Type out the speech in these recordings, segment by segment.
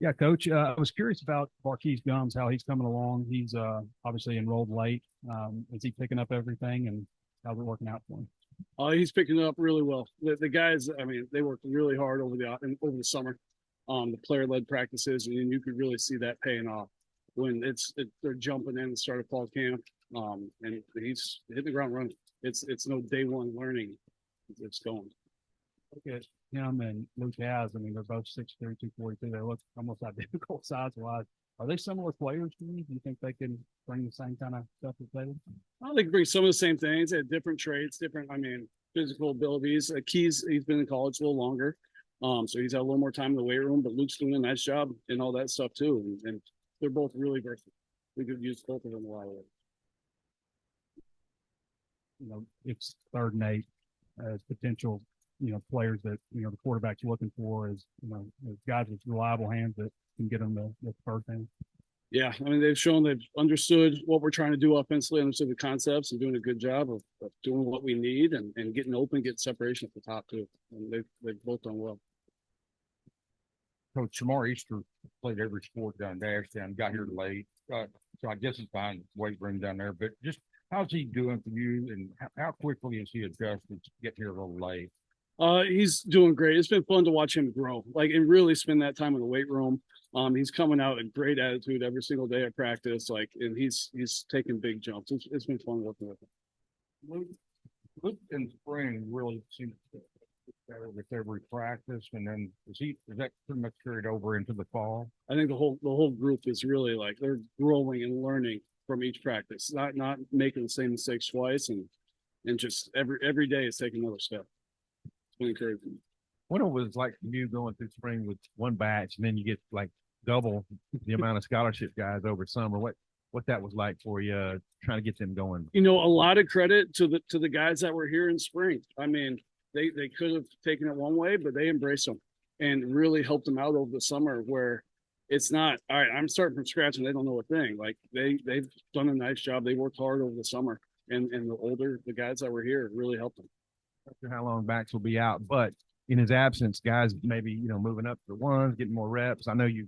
Yeah, Coach. I was curious about Marquise Gums, how he's coming along. He's obviously enrolled late. Is he picking up everything, and how's it working out for him? He's picking it up really well. The guys, I mean, they worked really hard over the summer, the player led practices, and you could really see that paying off when they're jumping in and start of fall camp. And he's hitting the ground running. It's no day one learning. It's going. Look at him and Luke Has. I mean, they're both 6'3", 242. They look almost identical size wise. Are they similar players to you? Do you think they can bring the same kind of stuff to the table? I think bring some of the same things. They had different traits, different. I mean, physical abilities. Keys, he's been in college a little longer, so he's had a little more time in the weight room. But Luke's doing a nice job and all that stuff too. And they're both really versatile. We could use both of them a lot of ways. It's third and eight as potential, players that, the quarterback's looking for is, guys with reliable hands that can get them the first hand. Yeah, I mean, they've shown they've understood what we're trying to do offensively, understood the concepts, and doing a good job of doing what we need and getting open, getting separation at the top too. And they've both done well. Coach Shamar Easter played every sport down there, and got here late. So I guess he's behind weight room down there. But just how's he doing for you, and how quickly is he adjusted to get here a little late? He's doing great. It's been fun to watch him grow. Like, and really spend that time in the weight room. He's coming out a great attitude every single day at practice. Like, and he's taking big jumps. It's been fun working with him. Luke in spring really seems to get better with every practice, and then is that pretty much carried over into the fall? I think the whole group is really like they're growing and learning from each practice, not making the same mistakes twice, and just every day is taking another step. It's been encouraging. What it was like for you going through spring with one batch, and then you get like double the amount of scholarship guys over summer. What that was like for you, trying to get them going? A lot of credit to the guys that were here in spring. I mean, they could have taken it one way, but they embraced them and really helped them out over the summer. Where it's not all right. I'm starting from scratch and they don't know a thing. Like they've done a nice job. They worked hard over the summer, and the guys that were here really helped them. Not sure how long backs will be out, but in his absence, guys maybe moving up to ones, getting more reps. I know you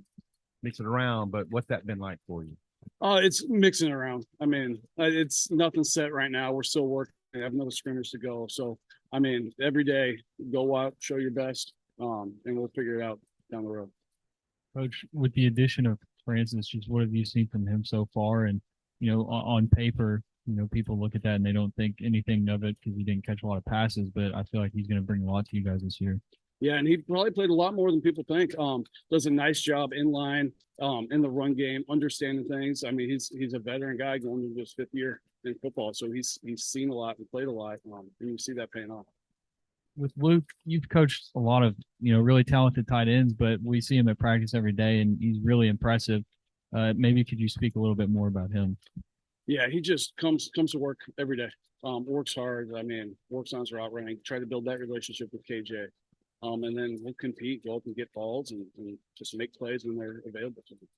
mix it around, but what's that been like for you? It's mixing around. I mean, it's nothing set right now. We're still working. I have another scrimmage to go. So, I mean, every day, go out, show your best, and we'll figure it out down the road. Coach, with the addition of Francis, just what have you seen from him so far? And, on paper, people look at that and they don't think anything of it because he didn't catch a lot of passes, but I feel like he's going to bring a lot to you guys this year. Yeah, and he probably played a lot more than people think. Does a nice job in line, in the run game, understanding things. I mean, he's a veteran guy going into his fifth year in football, so he's seen a lot and played a lot, and you see that paying off. With Luke, you've coached a lot of really talented tight ends, but we see him at practice every day, and he's really impressive. Maybe could you speak a little bit more about him? Yeah, he just comes to work every day. Works hard. I mean, works on his route running. Try to build that relationship with KJ. And then we'll compete, go up and get balls, and just make plays when they're available to them.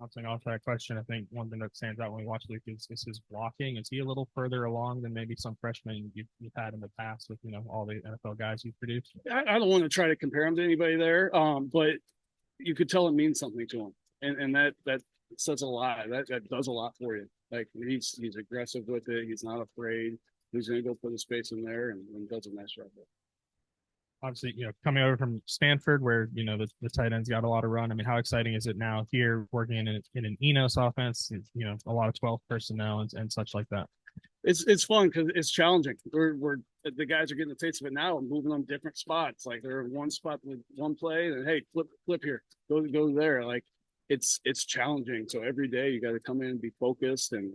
Bouncing off that question, I think one thing that stands out when we watch Luke is his blocking. Is he a little further along than maybe some freshmen you've had in the past with all the NFL guys you've produced? I don't want to try to compare him to anybody there, but you could tell it means something to him, and that says a lot. That does a lot for you. Like he's aggressive with it. He's not afraid. He's going to go put the space in there and does a nice job there. Obviously, coming over from Stanford, where the tight ends got a lot of run. I mean, how exciting is it now here working in an Enos offense? A lot of 12 personnel and such like that. It's fun because it's challenging. We're the guys are getting the taste of it now and moving on different spots. Like they're in one spot with one play, and hey, flip here, go there. Like it's challenging. So every day you got to come in and be focused and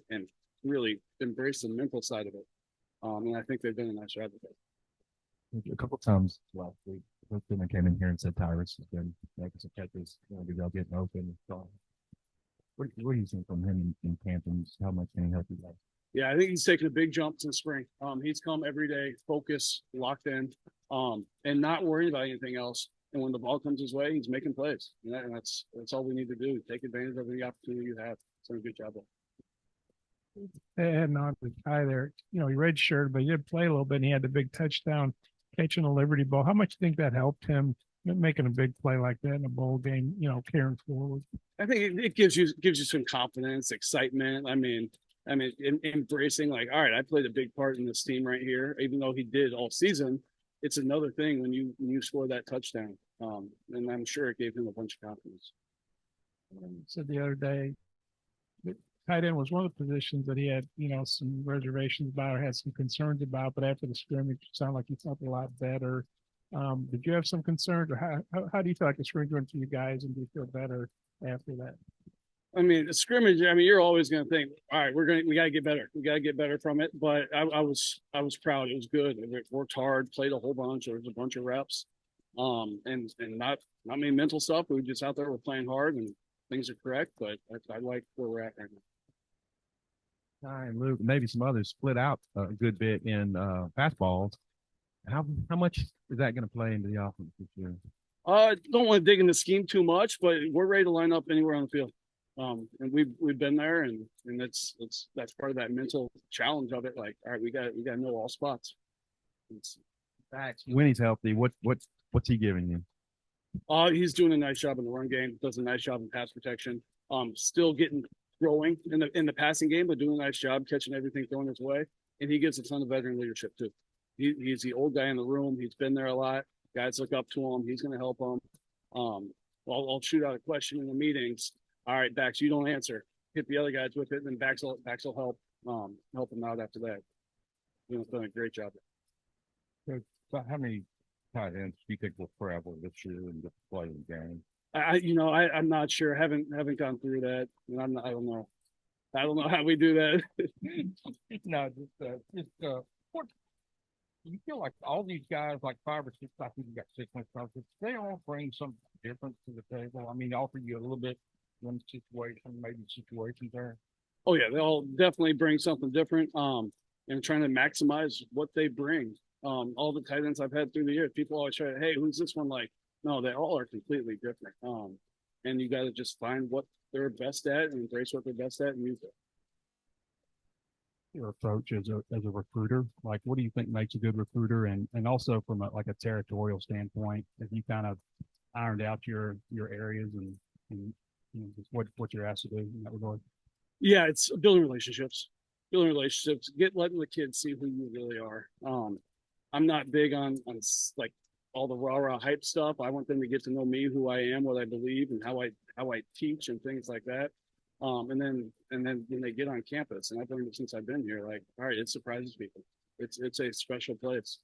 really embrace the mental side of it. And I think they've done a nice job with it. A couple times last week, Coach came in here and said Tyrus has been making some catches, they'll get open. So, what do you think from him in camp, and how much can he help you guys? Yeah, I think he's taken a big jump since spring. He's come every day, focused, locked in, and not worried about anything else. And when the ball comes his way, he's making plays, and that's all we need to do. Take advantage of the opportunity you have. It's done a good job there. Heading on to the guy there, he redshirted, but he did play a little bit, and he had the big touchdown catching a Liberty ball. How much do you think that helped him, making a big play like that in a bowl game, carrying forward. I think it gives you some confidence, excitement. Embracing like, all right, I played a big part in this team right here, even though he did all season. It's another thing when you score that touchdown, and I'm sure it gave him a bunch of confidence. Said the other day, that tight end was one of the positions that he had, some reservations about or had some concerns about, but after the scrimmage, it sounded like he felt a lot better. Did you have some concerns, or how do you feel like the scrimmage went for you guys, and do you feel better after that? The scrimmage. You're always going to think, all right, we got to get better. We got to get better from it. But I was proud. It was good. We worked hard, played a whole bunch. There was a bunch of reps, and not many mental stuff. We were just out there. We're playing hard, and things are correct. But I like where we're at right now. Ty and Luke, maybe some others split out a good bit in fastballs. How much is that going to play into the offense this year? Don't want to dig in the scheme too much, but we're ready to line up anywhere on the field. And we've been there, and that's part of that mental challenge of it. Like, all right, we got to know all spots. When he's healthy, what's he giving you? He's doing a nice job in the run game. Does a nice job in pass protection. Still growing in the passing game, but doing a nice job catching everything thrown his way. And he gives a ton of veteran leadership too. He's the old guy in the room. He's been there a lot. Guys look up to him. He's going to help them. I'll shoot out a question in the meetings. All right, Bax, you don't answer. Hit the other guys with it, and then Bax will help them out after that. He's done a great job. So how many tight ends do you think will travel this year and get to play in the game? I'm not sure. Haven't gone through that. I don't know. I don't know how we do that. No, what do you feel like all these guys, like 5 or 6, I think you got 6 months, they all bring something different to the table? Offer you a little bit one situation, maybe situations there. Oh yeah, they all definitely bring something different. And trying to maximize what they bring. All the tight ends I've had through the years, people always try to, hey, who's this one like? No, they all are completely different. And you got to just find what they're best at and embrace what they're best at and use it. Your approach as a recruiter, like what do you think makes a good recruiter, and also from a territorial standpoint, have you kind of ironed out your areas and just what you're asked to do in that regard? Yeah, it's building relationships, letting the kids see who you really are. I'm not big on like all the rah hype stuff. I want them to get to know me, who I am, what I believe, and how I teach and things like that. And then when they get on campus, and I've learned it since I've been here, like, all right, it surprises people. It's a special place.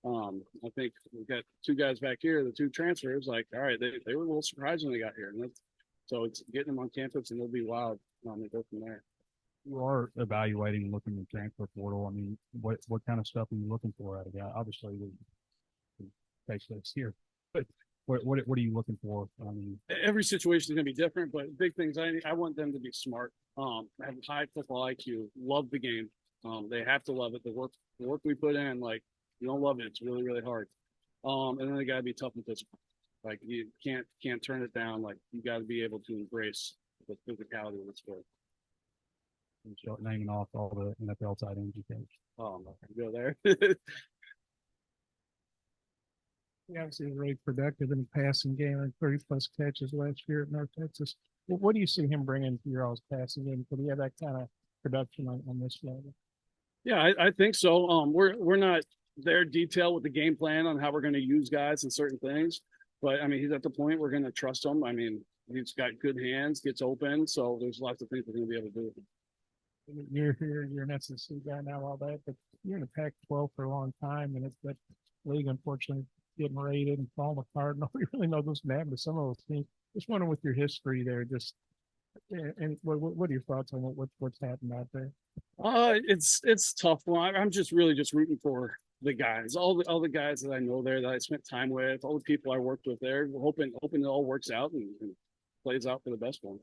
I think we've got 2 guys back here, the 2 transfers, like, all right, they were a little surprised when they got here. And so it's getting them on campus, and it'll be wild. They go from there. You are evaluating and looking at transfer portal. What kind of stuff are you looking for out of that? Obviously, the case that's here, but what are you looking for? Every situation is going to be different, but big things. I want them to be smart. Have high football IQ, love the game. They have to love it. The work we put in, like, you don't love it, it's really, really hard. And then they got to be tough and physical. Like, you can't turn it down. Like, you got to be able to embrace the physicality of the sport. And start naming off all the NFL tight ends you coach. I'm not going to go there. He obviously was really productive in the passing game, and 30+ catches last year at North Texas. What do you see him bringing to your all's passing game? Could he have that kind of production on this level? Yeah, I think so. We're not there detailed with the game plan on how we're going to use guys and certain things, but he's at the point we're going to trust him. He's got good hands, gets open, so there's lots of things we're going to be able to do with him. You're here, you're an SEC guy now, all that, but you're in the Pac-12 for a long time, and it's that league, unfortunately, getting raided and falling apart. Nobody really knows what's going to happen to some of those teams. Just wondering with your history there, and what are your thoughts on what's happened out there? It's tough. I'm just rooting for the guys, all the guys that I know there, that I spent time with, all the people I worked with there. We're hoping it all works out and plays out for the best one.